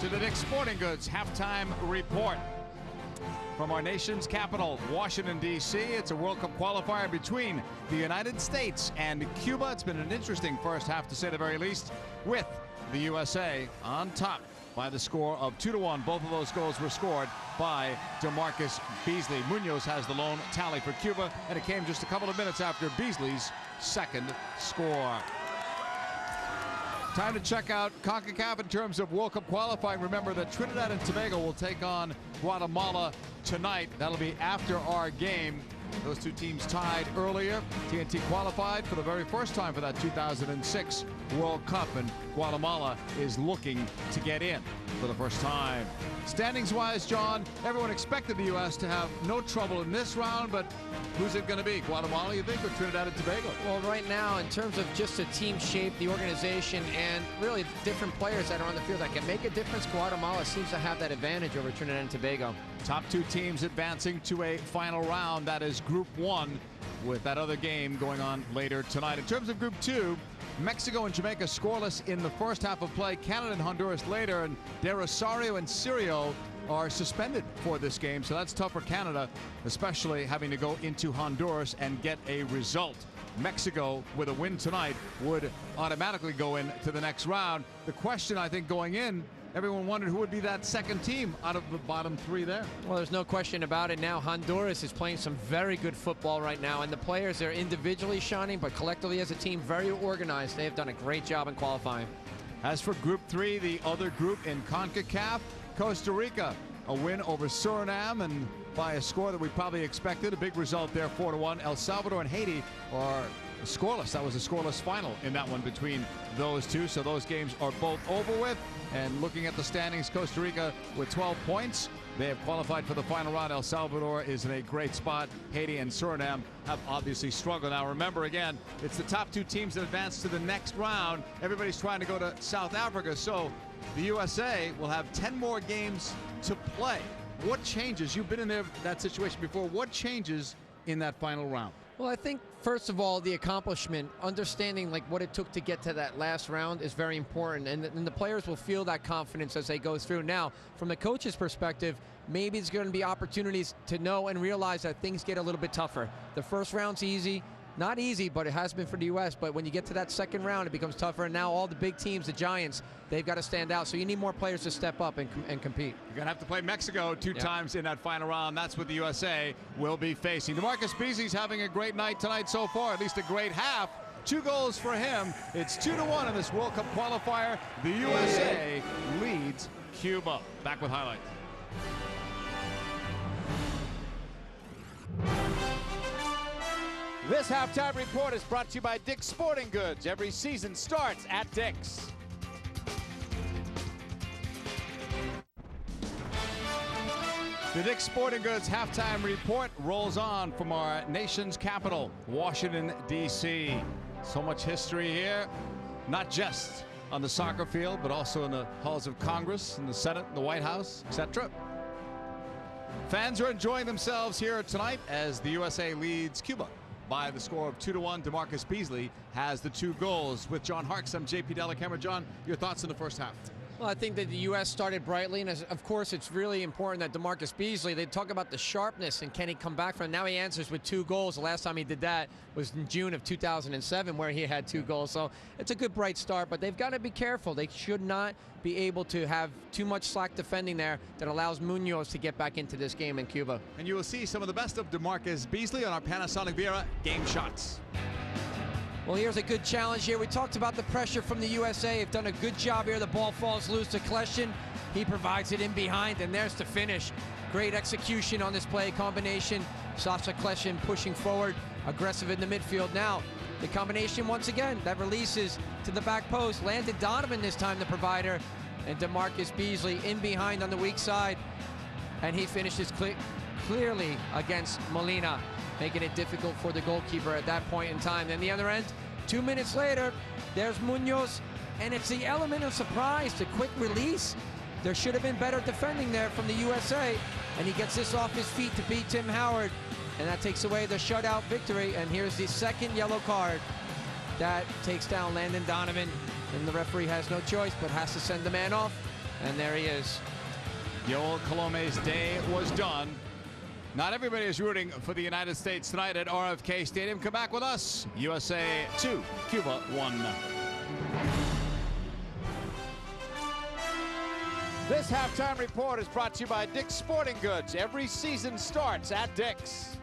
to the Dick's Sporting Goods halftime report. From our nation's capital, Washington, D.C., it's a World Cup qualifier between the United States and Cuba. It's been an interesting first half, to say the very least, with the USA on top by the score of 2-1. Both of those goals were scored by DeMarcus Beasley. Munoz has the lone tally for Cuba, and it came just a couple of minutes after Beasley's second score. Time to check out CONCACAF in terms of World Cup qualifying. Remember that Trinidad and Tobago will take on Guatemala tonight. That'll be after our game. Those two teams tied earlier. TNT qualified for the very first time for that 2006 World Cup, and Guatemala is looking to get in for the first time. Standings-wise, John, everyone expected the U.S. to have no trouble in this round, but who's it going to be? Guatemala, you think, or Trinidad and Tobago? Well, right now, in terms of just the team shape, the organization, and really different players that are on the field that can make a difference, Guatemala seems to have that advantage over Trinidad and Tobago. Top two teams advancing to a final round. That is Group 1, with that other game going on later tonight. In terms of Group 2, Mexico and Jamaica scoreless in the first half of play. Canada and Honduras later, and De Rosario and Cirio are suspended for this game, so that's tough for Canada, especially having to go into Honduras and get a result. Mexico, with a win tonight, would automatically go into the next round. The question, I think, going in, everyone wondered who would be that second team out of the bottom three there. Well, there's no question about it now. Honduras is playing some very good football right now, and the players, they're individually shining, but collectively as a team, very organized. They have done a great job in qualifying. As for Group 3, the other group in CONCACAF, Costa Rica, a win over Suriname, and by a score that we probably expected. A big result there, 4-1. El Salvador and Haiti are scoreless. That was a scoreless final in that one between those two, so those games are both over with. And looking at the standings, Costa Rica with 12 points. They have qualified for the final round. El Salvador is in a great spot. Haiti and Suriname have obviously struggled. Now remember, again, it's the top two teams that advance to the next round. Everybody's trying to go to South Africa, so the USA will have 10 more games to play. What changes? You've been in that situation before. What changes in that final round? Well, I think, first of all, the accomplishment, understanding like what it took to get to that last round is very important, and the players will feel that confidence as they go through. Now, from the coach's perspective, maybe there's going to be opportunities to know and realize that things get a little bit tougher. The first round's easy. Not easy, but it has been for the U.S., but when you get to that second round, it becomes tougher, and now all the big teams, the Giants, they've got to stand out, so you need more players to step up and compete. You're going to have to play Mexico two times in that final round. That's what the USA will be facing. DeMarcus Beasley's having a great night tonight so far, at least a great half. 2 goals for him. It's 2-1 in this World Cup qualifier. The USA leads Cuba. Back with highlights. This halftime report is brought to you by Dick's Sporting Goods. Every season starts at Dick's. The Dick's Sporting Goods halftime report rolls on from our nation's capital, Washington, D.C. So much history here, not just on the soccer field, but also in the halls of Congress, in the Senate, the White House, etc. Fans are enjoying themselves here tonight as the USA leads Cuba by the score of 2-1. DeMarcus Beasley has the 2 goals. With John Harkes, I'm JP Dellacamera. John, your thoughts in the first half? Well, I think that the U.S. started brightly, and of course, it's really important that DeMarcus Beasley, they talk about the sharpness and can he come back from it. Now he answers with 2 goals. The last time he did that was in June of 2007, where he had 2 goals. So it's a good, bright start, but they've got to be careful. They should not be able to have too much slack defending there that allows Munoz to get back into this game in Cuba. And you will see some of the best of DeMarcus Beasley on our Panasonic Viera game shots. Well, here's a good challenge here. We talked about the pressure from the USA. They've done a good job here. The ball falls loose to Kleshin. He provides it in behind, and there's the finish. Great execution on this play combination. Sasha Kleshin pushing forward, aggressive in the midfield. Now, the combination once again, that releases to the back post. Landon Donovan this time, the provider, and DeMarcus Beasley in behind on the weak side. And he finishes clearly against Molina, making it difficult for the goalkeeper at that point in time. And the other end, 2 minutes later, there's Munoz, and it's the element of surprise, the quick release. There should have been better defending there from the USA, and he gets this off his feet to beat Tim Howard, and that takes away the shutout victory. And here's the second yellow card that takes down Landon Donovan, and the referee has no choice but has to send the man off. And there he is. Yoel Colome's day was done. Not everybody is rooting for the United States tonight at RFK Stadium. Come back with us. USA 2, Cuba 1. This halftime report is brought to you by Dick's Sporting Goods. Every season starts at Dick's.